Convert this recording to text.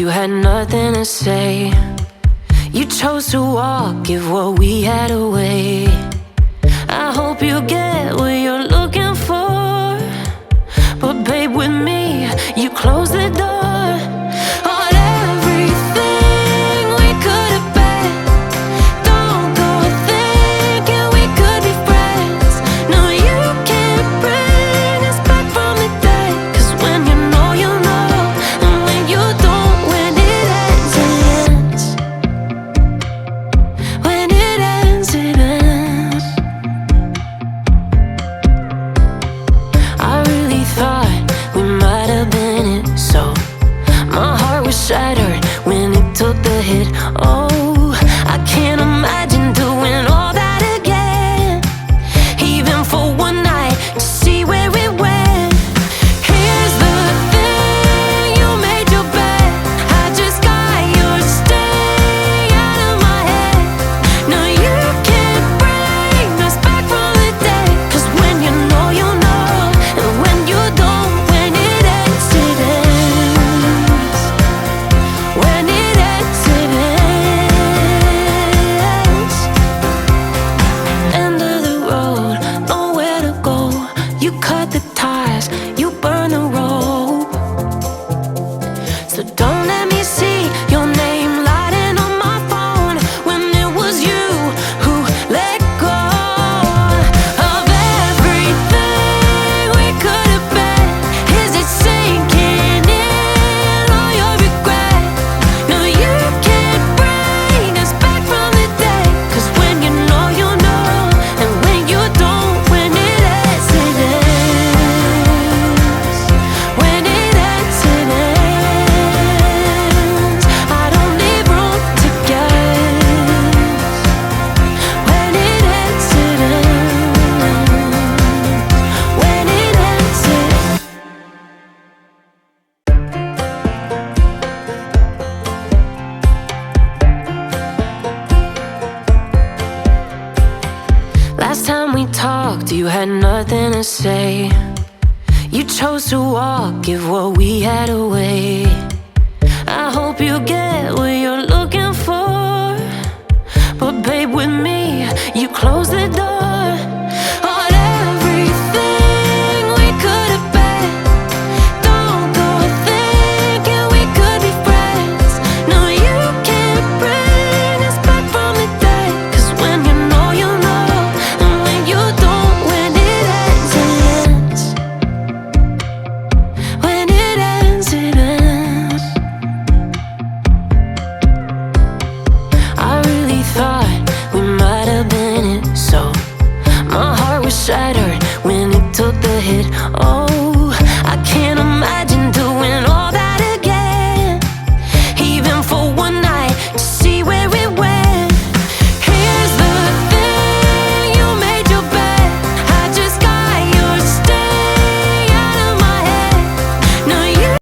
you had nothing to say. You chose to walk, give what we had away. I hope you get what you're looking for, but babe, with me, you close the door on everything we could have been. Don't go thinking we could be friends. No, you can't bring us back from the dead. 'Cause when you know, you know, and when you don't, when it ends, it ends. When it ends, it ends. I really thought we might have been it, so my heart was shattered when it took the hit. Oh, I can't imagine doing all that again, even for one night, to see where it went. Here's the thing, you made your bed, I just got your stay out of my head. No, you can't bring us back from the dead. 'Cause when you know, you know, and when you don't, when it ends, it ends. When it ends, it ends. End of the road, nowhere to go. You cut the ties, you burn the rope. So don't let me see your name lighting on my phone when it was you who let go of everything we could have been. Is it sinking in, all your regret? No, you can't bring us back from the dead. 'Cause when you know, you know, and when you don't, when it ends, it ends. When it ends, it ends. I don't leave room to guess. When it ends, it ends. When it ends, it ends. Last time we talked, you had nothing to say. You chose to walk, give what we had away. I hope you get what you're looking for, but babe, with me, you close the door on everything we could have been. Don't go thinking we could be friends. No, you can't bring us back from the dead. 'Cause when you know, you know, and when you don't, when it ends, it ends. When it ends, it ends. I really thought we might have been it, so my heart was shattered when it took the hit. Oh,